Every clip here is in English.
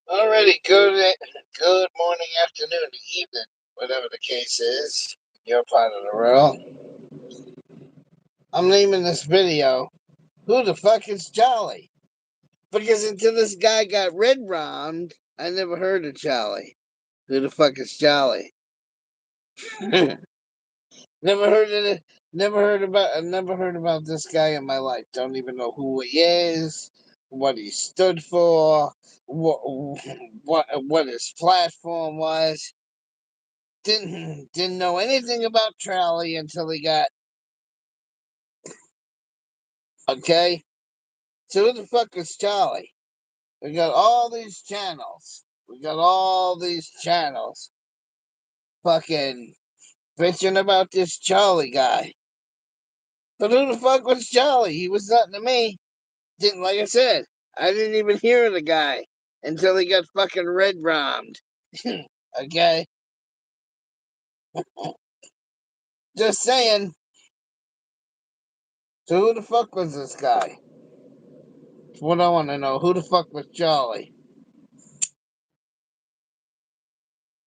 Alrighty, good morning, afternoon, evening, whatever the case is. Your part of the world. I'm naming this video, Who the Fuck is Charlie? Because until this guy got red round, I never heard of Charlie. Who the fuck is Charlie? never heard of it. Never heard about this guy in my life. Don't even know who he is, what he stood for, what his platform was. Didn't know anything about Charlie until he got okay. So who the fuck is Charlie? We got all these channels. We got all these channels fucking bitching about this Charlie guy. But who the fuck was Charlie? He was nothing to me. Didn't like I said, I didn't even hear of the guy until he got fucking red round. Okay? Just saying. So who the fuck was this guy? That's what I want to know. Who the fuck was Charlie?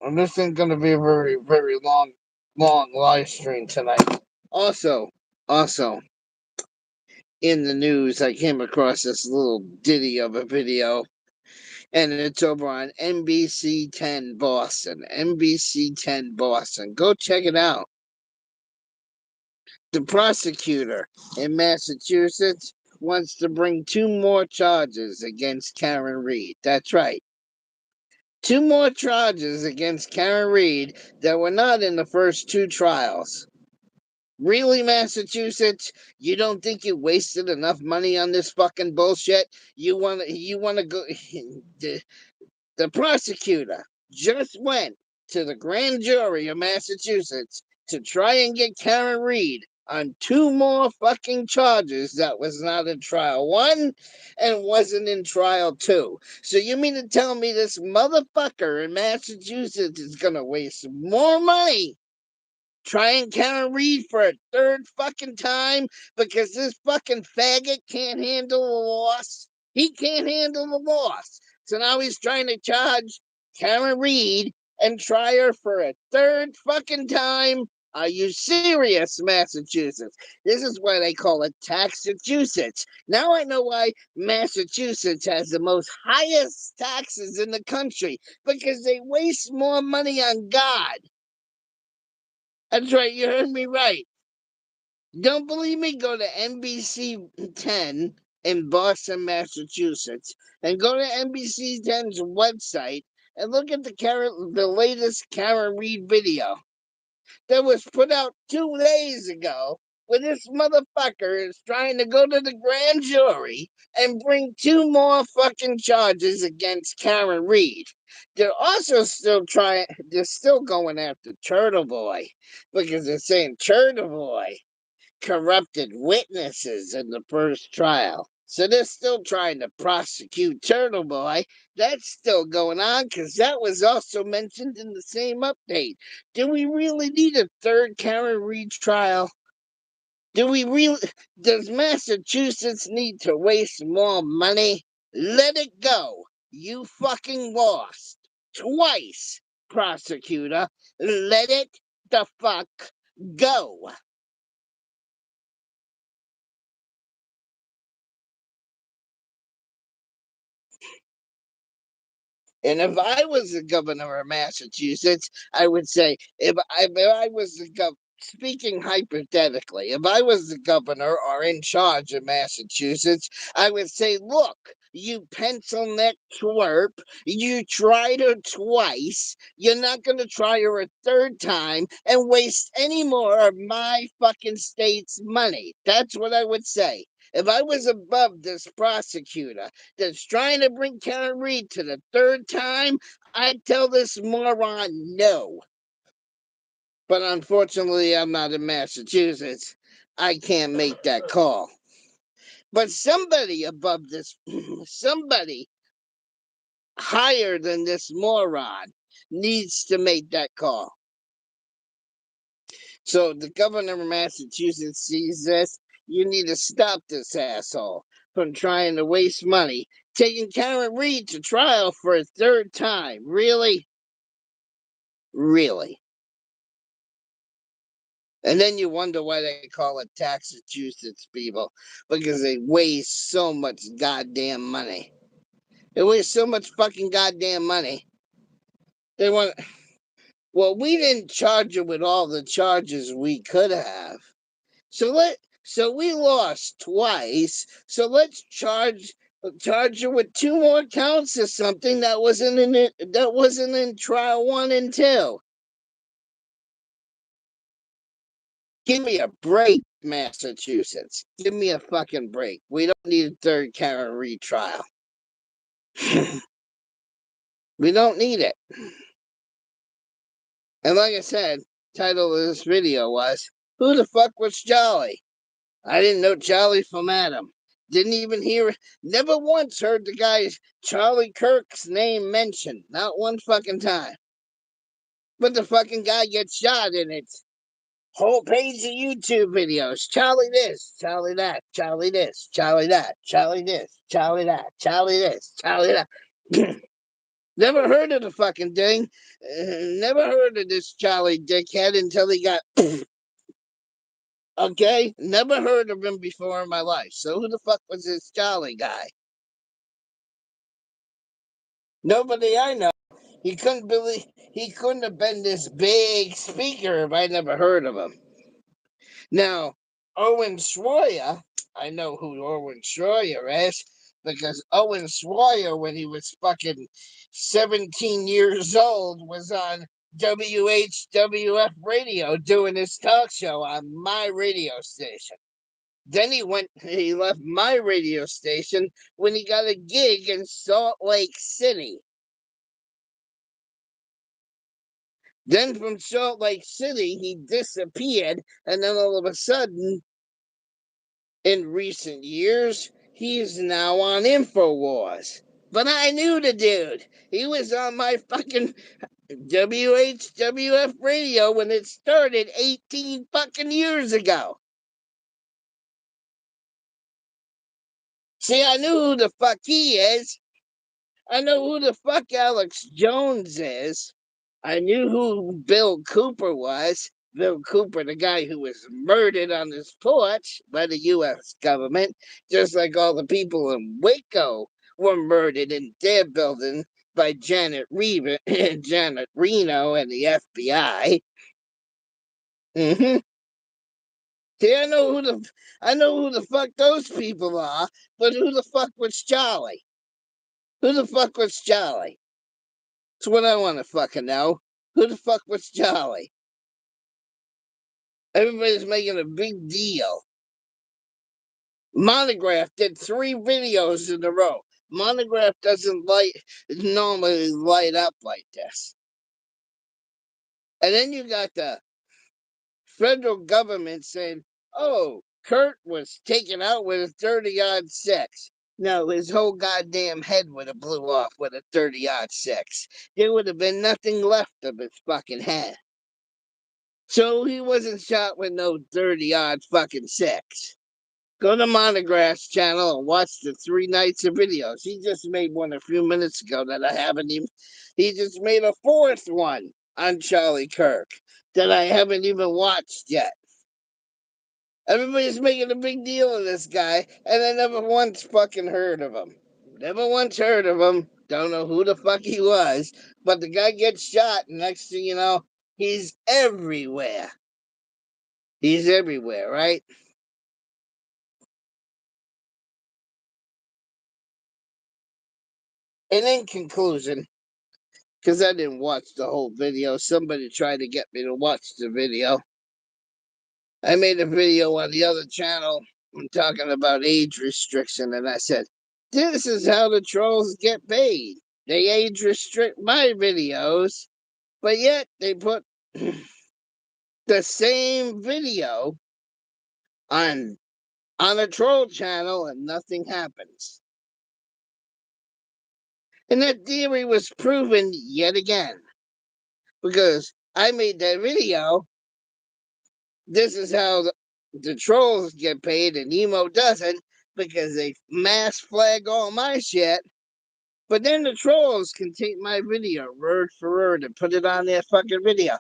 And this ain't gonna be a very long live stream tonight. Also, in the news, I came across this little ditty of a video, and it's over on NBC 10 Boston. NBC 10 Boston. Go check it out. The prosecutor in Massachusetts wants to bring two more charges against Karen Reed. That's right. Two more charges against Karen Reed that were not in the first two trials. Really, Massachusetts? You don't think you wasted enough money on this fucking bullshit? You wanna go the prosecutor just went to the grand jury of Massachusetts to try and get Karen Reed on two more fucking charges that was not in trial one and wasn't in trial two. So you mean to tell me this motherfucker in Massachusetts is gonna waste more money trying Karen Reed for a third fucking time because this fucking faggot can't handle the loss? He can't handle the loss. So now he's trying to charge Karen Reed and try her for a third fucking time. Are you serious, Massachusetts? This is why they call it Taxachusetts. Now I know why Massachusetts has the most highest taxes in the country because they waste more money on God. That's right, you heard me right. Don't believe me? Go to NBC 10 in Boston, Massachusetts, and go to NBC 10's website and look at the latest Karen Reed video that was put out 2 days ago. Where this motherfucker is trying to go to the grand jury and bring two more fucking charges against Karen Reed. They're also still trying. They're still going after Turtle Boy because they're saying Turtle Boy corrupted witnesses in the first trial. So they're still trying to prosecute Turtle Boy. That's still going on because that was also mentioned in the same update. Do we really need a third Karen Reed trial? Do we really? Does Massachusetts need to waste more money? Let it go. You fucking lost. Twice, prosecutor. Let it the fuck go. And if I was the governor of Massachusetts, I would say, if I was the speaking hypothetically, if I was the governor or in charge of Massachusetts, I would say, look, you pencil neck twerp, you tried her twice. You're not going to try her a third time and waste any more of my fucking state's money. That's what I would say. If I was above this prosecutor, that's trying to bring Karen Reed to the third time, I'd tell this moron no. But unfortunately, I'm not in Massachusetts. I can't make that call. But somebody above this, somebody higher than this moron needs to make that call. So the governor of Massachusetts sees this. You need to stop this asshole from trying to waste money, taking Karen Reed to trial for a third time. Really? Really? And then you wonder why they call it Massachusetts, people, because they waste so much goddamn money. They waste so much fucking goddamn money. They want. Well, we didn't charge her with all the charges we could have. So we lost twice. So let's charge her with two more counts or something that wasn't in trial 1 and 2. Give me a break, Massachusetts. Give me a fucking break. We don't need a third Karen retrial. We don't need it. And like I said, title of this video was "Who the fuck was Jolly?" I didn't know Charlie from Adam. Didn't even hear, never once heard the guy Charlie Kirk's name mentioned. Not one fucking time. But the fucking guy gets shot in it. Whole page of YouTube videos. Charlie this, Charlie that, Charlie this, Charlie that, Charlie this, Charlie that, Charlie this, Charlie that. Never heard of the fucking thing. Never heard of this Charlie dickhead until he got. Okay? Never heard of him before in my life. So who the fuck was this Charlie guy? Nobody I know. He couldn't have been this big speaker if I never heard of him. Now, Owen Schroyer, I know who Owen Schroyer is because Owen Schroyer, when he was fucking 17 years old, was on WHWF radio doing his talk show on my radio station. Then he left my radio station when he got a gig in Salt Lake City. Then from Salt Lake City, he disappeared, and then all of a sudden, in recent years, he's now on InfoWars. But I knew the dude. He was on my fucking WHWF radio when it started 18 fucking years ago. See, I knew who the fuck he is. I know who the fuck Alex Jones is. I knew who Bill Cooper was. Bill Cooper, the guy who was murdered on his porch by the U.S. government, just like all the people in Waco were murdered in their building by Janet Reno and the FBI. Mm-hmm. See, I know who the fuck those people are, but who the fuck was Charlie? Who the fuck was Charlie? That's what I want to fucking know. Who the fuck was Charlie? Everybody's making a big deal. Monograph did 3 videos in a row. Monograph doesn't normally light up like this. And then you got the federal government saying, oh, Kurt was taken out with a 30-odd sex. No, his whole goddamn head would have blew off with a 30-odd sex. There would have been nothing left of his fucking head. So he wasn't shot with no 30-odd fucking sex. Go to Monograph's channel and watch the 3 nights of videos. He just made one a few minutes ago that I haven't even. He just made a 4th one on Charlie Kirk that I haven't even watched yet. Everybody's making a big deal of this guy, and I never once fucking heard of him. Never once heard of him. Don't know who the fuck he was, but the guy gets shot, and next thing you know, he's everywhere. He's everywhere, right? And in conclusion, because I didn't watch the whole video, somebody tried to get me to watch the video. I made a video on the other channel talking about age restriction, and I said, this is how the trolls get paid. They age restrict my videos, but yet they put the same video on a troll channel and nothing happens. And that theory was proven yet again. Because I made that video, this is how the trolls get paid and Emo doesn't, because they mass flag all my shit. But then the trolls can take my video word for word and put it on their fucking video.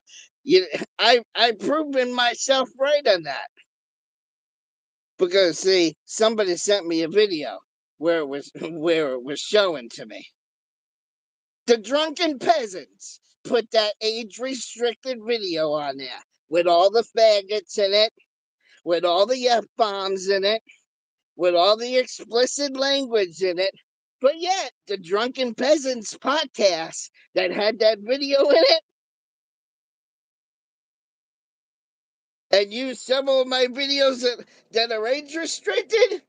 I proven myself right on that because see, somebody sent me a video where it was where it was showing to me. The drunken peasants put that age restricted video on there with all the faggots in it, with all the F bombs in it, with all the explicit language in it. But yet, the Drunken Peasants podcast that had that video in it and used several of my videos that are age restricted,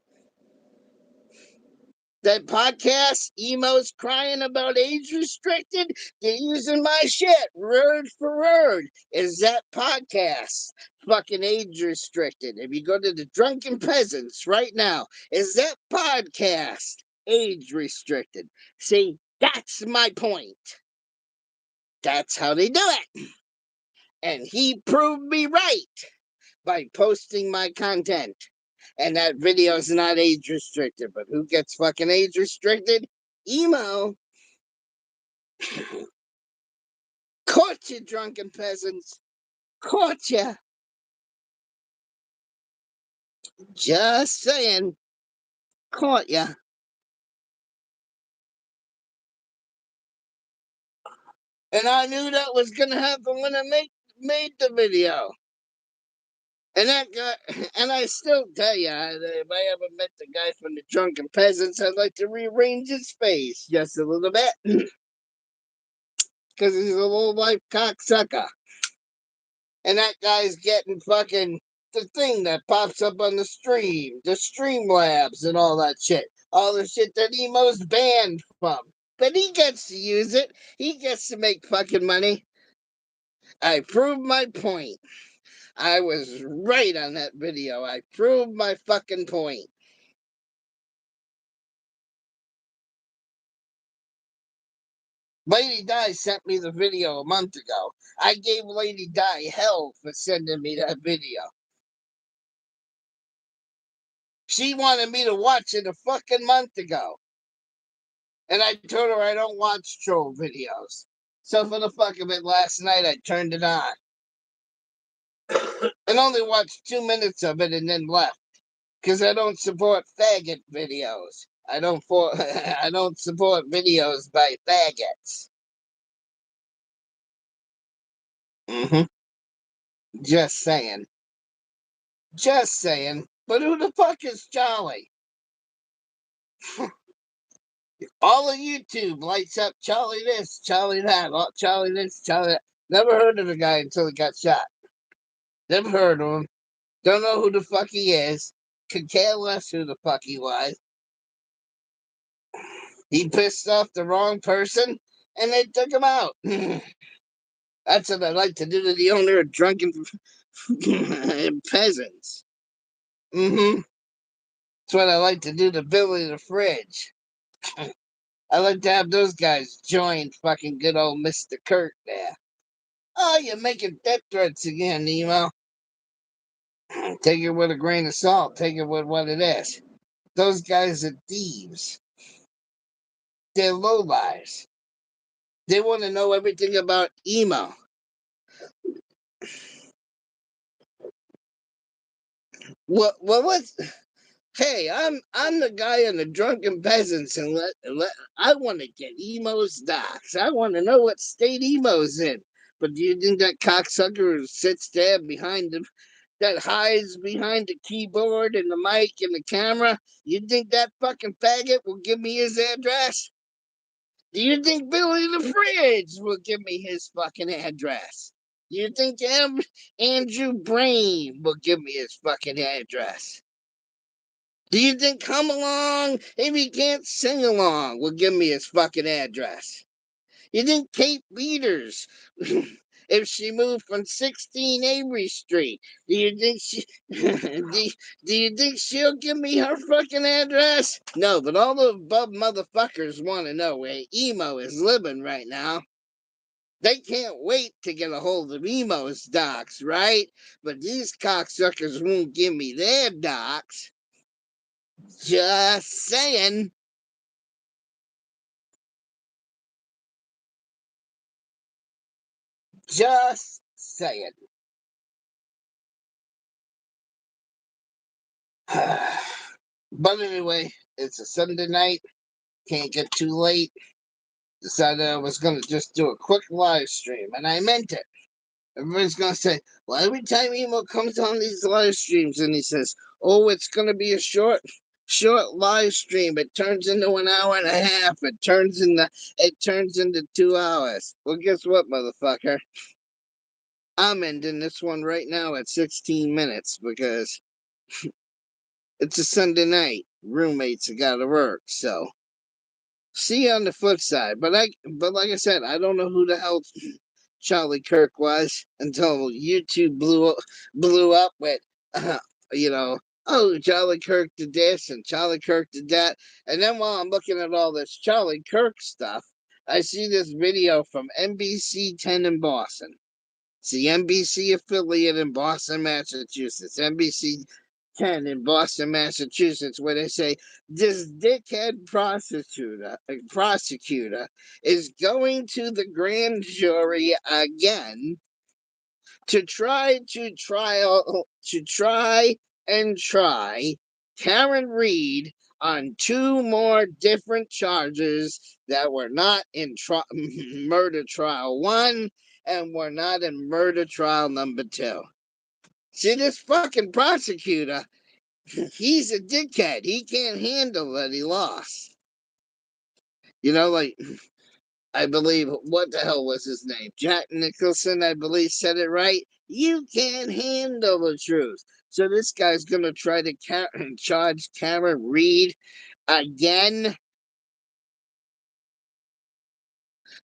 that podcast, emos crying about age restricted, they're using my shit word for word. Is that podcast fucking age restricted? If you go to the Drunken Peasants right now, is that podcast age restricted? See, that's my point. That's how they do it. And he proved me right by posting my content. And that video is not age restricted, but who gets fucking age restricted? Emo. Caught you, Drunken Peasants. Caught you. Just saying. Caught you. And I knew that was going to happen when I made the video. And that guy, and I still tell you, if I ever met the guy from the Drunken Peasants, I'd like to rearrange his face just a little bit. Because he's a low life cocksucker. And that guy's getting fucking the thing that pops up on the stream, the Streamlabs and all that shit. All the shit that Emo's banned from. But he gets to use it. He gets to make fucking money. I proved my point. I was right on that video. I proved my fucking point. Lady Di sent me the video a month ago. I gave Lady Di hell for sending me that video. She wanted me to watch it a fucking month ago. And I told her I don't watch troll videos. So for the fuck of it, last night I turned it on. And only watched 2 minutes of it and then left. Because I don't support faggot videos. I don't support videos by faggots. Mm-hmm. Just saying. Just saying. But who the fuck is Charlie? All of YouTube lights up Charlie this, Charlie that, Charlie this, Charlie that. Never heard of the guy until he got shot. Never heard of him. Don't know who the fuck he is. Could care less who the fuck he was. He pissed off the wrong person and they took him out. That's what I like to do to the owner of Drunken Peasants. Mm-hmm. That's what I like to do to Billy the Fridge. I like to have those guys join fucking good old Mr. Kurt there. Oh, you're making death threats again, Nemo. Take it with a grain of salt. Take it with what it is. Those guys are thieves. They're lowlifes. They want to know everything about emo. What's hey, I'm the guy in the Drunken Peasants, and I want to get emo's docs. I want to know what state emo's in. But do you think that cocksucker who sits there behind the that hides behind the keyboard and the mic and the camera? You think that fucking faggot will give me his address? Do you think Billy the Fridge will give me his fucking address? Do you think Andrew Brain will give me his fucking address? Do you think Come Along, if he can't sing along, will give me his fucking address? You think Kate Peters, if she moved from 16 Avery Street, do you think she do you think she'll give me her fucking address? No, but all the above motherfuckers want to know where emo is living right now. They can't wait to get a hold of emo's docs, right? But these cocksuckers won't give me their docs. Just saying. Just saying. But anyway, it's a Sunday night. Can't get too late. Decided I was going to just do a quick live stream, and I meant it. Everybody's going to say, well, every time Emo comes on these live streams and he says, oh, it's going to be a short live stream. It turns into an hour and a half. It turns into 2 hours. Well, guess what, motherfucker? I'm ending this one right now at 16 minutes because it's a Sunday night. Roommates have got to work, so see you on the flip side. But like I said, I don't know who the hell Charlie Kirk was until YouTube blew up with, you know, oh, Charlie Kirk did this and Charlie Kirk did that. And then while I'm looking at all this Charlie Kirk stuff, I see this video from NBC 10 in Boston. It's the NBC affiliate in Boston, Massachusetts. NBC 10 in Boston, Massachusetts, where they say this dickhead prosecutor is going to the grand jury again to try Karen Reed on two more different charges that were not in murder trial one and were not in murder trial number two. See, this fucking prosecutor, he's a dickhead. He can't handle that he lost. Like I believe, what the hell was his name? Jack Nicholson, I believe, said it right. You can't handle the truth. So this guy's going to try to charge Karen Reed again.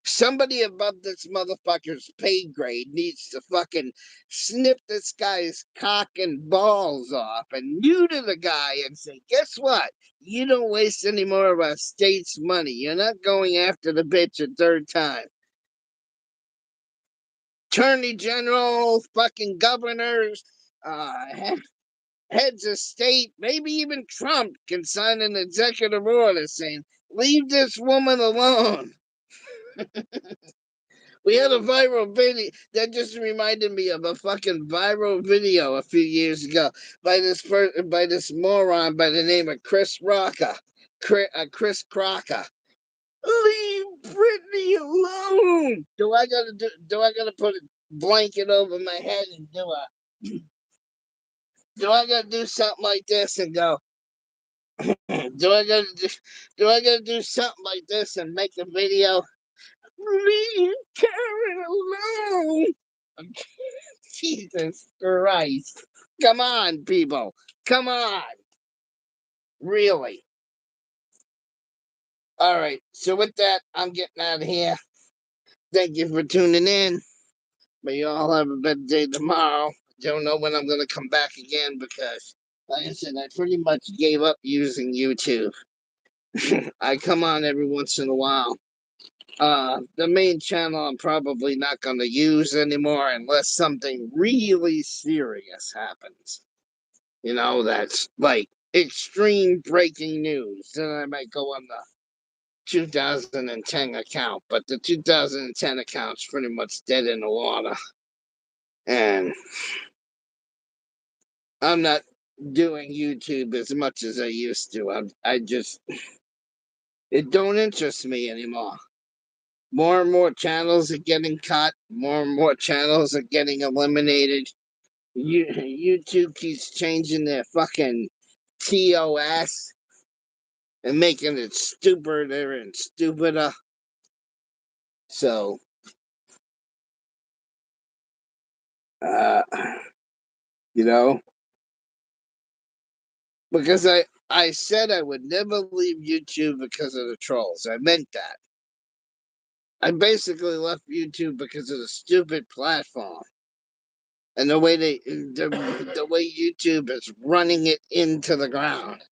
Somebody above this motherfucker's pay grade needs to fucking snip this guy's cock and balls off and neuter the guy and say, guess what? You don't waste any more of our state's money. You're not going after the bitch a third time. Attorney generals, fucking governors, heads of state, maybe even Trump can sign an executive order saying, leave this woman alone. We had a viral video that just reminded me of a fucking viral video a few years ago by this moron by the name of Chris Crocker. Leave Britney alone. Do I gotta put a blanket over my head and do I gotta do something like this and go? Do I gotta do something like this and make a video? Leave Karen alone. Jesus Christ. Come on, people. Come on. Really. All right. So with that, I'm getting out of here. Thank you for tuning in. May you all have a better day tomorrow. Don't know when I'm going to come back again because, like I said, I pretty much gave up using YouTube. I come on every once in a while. The main channel I'm probably not going to use anymore unless something really serious happens. That's like extreme breaking news. Then I might go on the 2010 account, but the 2010 account's pretty much dead in the water. And I'm not doing YouTube as much as I used to. It don't interest me anymore. More and more channels are getting cut. More and more channels are getting eliminated. YouTube keeps changing their fucking TOS and making it stupider and stupider. So, uh, you know, because I said I would never leave YouTube because of the trolls. I meant that. I basically left YouTube because of the stupid platform and the way YouTube is running it into the ground.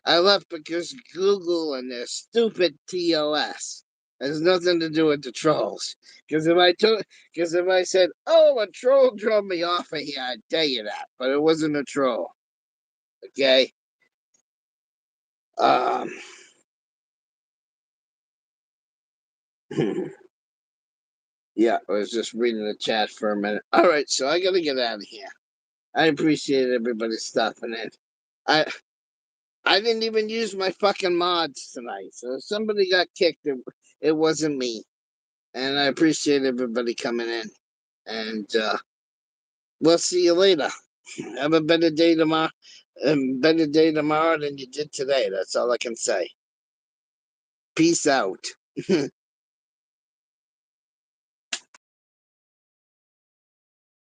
I left because Google and their stupid TOS has nothing to do with the trolls. Because if I said, "Oh, a troll drove me off of here," I'd tell you that, but it wasn't a troll. Okay. Um, yeah, I was just reading the chat for a minute. All right, so I gotta get out of here. I appreciate everybody stopping in. I I didn't even use my fucking mods tonight, so if somebody got kicked, it wasn't me. And I appreciate everybody coming in. And we'll see you later. Have a better day tomorrow. Better day tomorrow than you did today. That's all I can say. Peace out.